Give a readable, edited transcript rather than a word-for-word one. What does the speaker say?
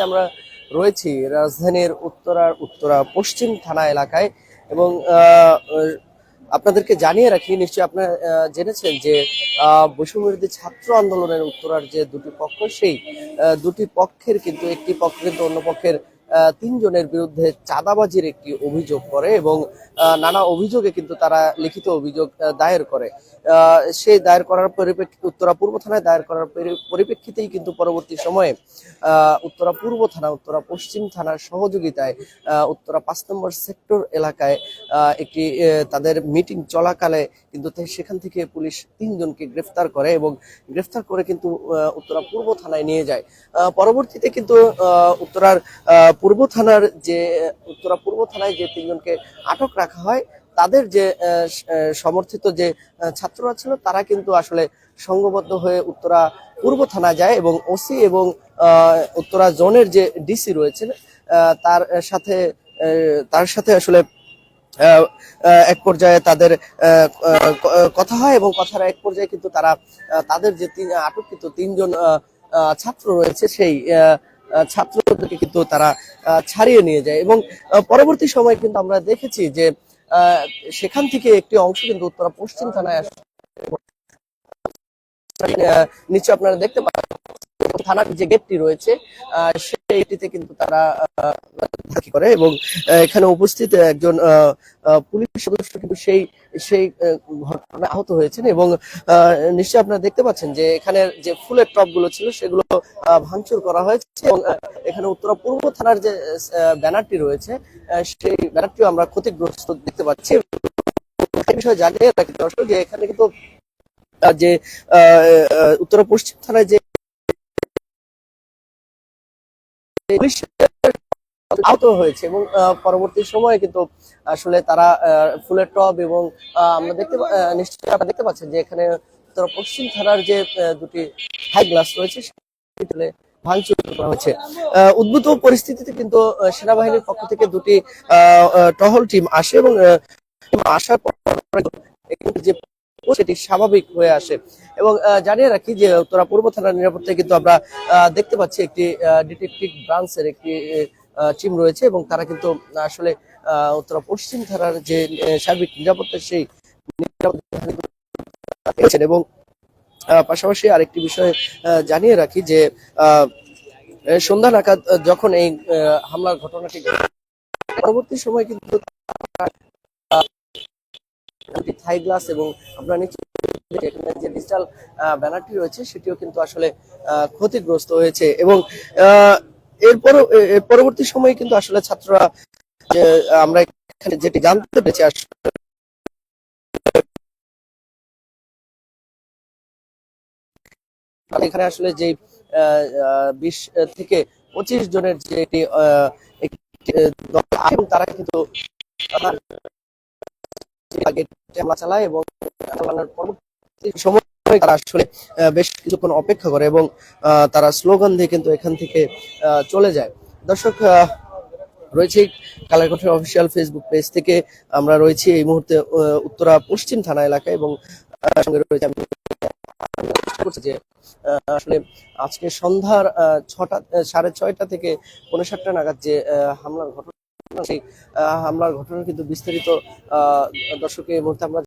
আমরা রয়েছি রাজধানীর উত্তরা পশ্চিম থানা এলাকায় এবং আপনাদেরকে জানিয়ে রাখি, নিশ্চয়ই আপনারা জেনেছেন যে বৈষম্যবিরোধী ছাত্র আন্দোলনের উত্তরার যে দুটি পক্ষ, সেই দুটি পক্ষের কিন্তু একটি পক্ষ কিন্তু অন্য পক্ষের তিনজনের বিরুদ্ধে চাঁদাবাজির একটি অভিযোগ করে এবং নানা অভিযোগে কিন্তু তারা লিখিত অভিযোগ দায়ের করে। সেই দায়ের করার পরিপ্রেক্ষিতে উত্তরা পূর্ব থানায় দায়ের করার পরিপ্রেক্ষিতেই কিন্তু পরবর্তী সময়ে উত্তরা পূর্ব থানা উত্তরা পশ্চিম থানার সহযোগিতায় উত্তরা ৫ নম্বর সেক্টর এলাকায় একটি তাদের মিটিং চলাকালে কিন্তু সেখান থেকে পুলিশ তিনজনকে গ্রেফতার করে এবং গ্রেফতার করে কিন্তু উত্তরা পূর্ব থানায় নিয়ে যায়। পরবর্তীতে কিন্তু উত্তরা পূর্ব থানায় যে তিনজনকে আটক রাখা হয়, তাদের যে সমর্থিত যে ছাত্ররা ছিল তারা কিন্তু আসলে সংঘবদ্ধ হয়ে উত্তরা পূর্ব থানায় যায় এবং ওসি এবং উত্তরা জোনের যে ডিসি রয়েছেন তার সাথে আসলে এক পর্যায়ে তাদের কথা হয় এবং কথার এক পর্যায়ে কিন্তু তারা তাদের যে আটককৃত তিনজন ছাত্র রয়েছে সেই ছাত্রদেরকে কিন্তু তারা ছাড়িয়ে নিয়ে যায় এবং পরবর্তী সময় কিন্তু আমরা দেখেছি যে সেখান থেকে একটি অংশ কিন্তু উত্তরা পশ্চিম থানায় আসে। নিশ্চয় আপনারা দেখতে পাচ্ছেন থানার যে গেটটি রয়েছে সেইটিতে কিন্তু তারা ধাকি করে এবং এখানে উপস্থিত একজন পুলিশ সদস্য কিন্তু সেই ঘটনায় আহত হয়েছেন এবং নিশ্চয়ই আপনারা দেখতে পাচ্ছেন যে এখানে যে ফুলের টপ গুলো ছিল সেগুলো ভাঙচুর করা হয়েছে এবং এখানে উত্তরা পূর্ব থানার যে ব্যানারটি রয়েছে সেই ব্যানারটিও আমরা ক্ষতিগ্রস্ত দেখতে পাচ্ছি। এই বিষয়ে জানিয়ে রাখি দর্শক যে এখানে কিন্তু যে উত্তরা পশ্চিম থানায় যে পুলিশ আহত হয়েছে এবং পরবর্তী সময়ে কিন্তু আসলে তারা ফুলের টব এবং আমরা নিশ্চয়ই আপনারা দেখতে পাচ্ছেন যে এখানে উত্তরা পশ্চিম থানার যে দুটি হাই গ্লাস রয়েছে সেগুলো ভাঙচুর করা হয়েছে। উদ্ভূত পরিস্থিতিতে কিন্তু সেনাবাহিনীর পক্ষ থেকে দুটি টহল টিম আসে এবং আসার পর যে সেটি স্বাভাবিক হয়ে আসে এবং জানিয়ে রাখি যে উত্তরা পূর্ব থানার নিরাপত্তায় কিন্তু আমরা দেখতে পাচ্ছি একটি ডিটেকটিভ ব্রাঞ্চের একটি টিম রয়েছে এবং তারা কিন্তু আসলে উত্তরা পশ্চিম থানার যে সার্বিক নিরাপত্তা সেই নিরাপত্তা এবং পাশাপাশি আরেকটি বিষয় জানিয়ে রাখি যে সন্ধ্যা নাগাদ যখন এই হামলার ঘটনাটি পরবর্তী সময় কিন্তু থাই গ্লাস এবং আপনারা যে ডিজিটাল ব্যানারটি রয়েছে সেটিও কিন্তু আসলে ক্ষতিগ্রস্ত হয়েছে এবং এর পরবর্তী সময়ে কিন্তু আসলে ছাত্ররা আমরা এখানে যেটি জানতে পেরেছি এখানে আসলে যে 20 থেকে 25 জনের যে দল তারা কিন্তু হামলা চালায় এবং পরবর্তী সময় তারা আসলে বেশ কিছুক্ষণ অপেক্ষা করে এবং তারা স্লোগান দিয়ে কিন্তু এখান থেকে চলে যায়। দর্শক রয়েছে কালারকোটের অফিসিয়াল ফেসবুক পেজ থেকে আমরা রয়েছি এই মুহূর্তে উত্তরা পশ্চিম থানা এলাকায় এবং সঙ্গে রয়েছে আমি যে আসলে আজকে সন্ধ্যার 6:30 থেকে 6:45 নাগাদ যে হামলার ঘটনা, সেই হামলার ঘটনা কিন্তু বিস্তারিত দর্শকের এই মুহূর্তে আমরা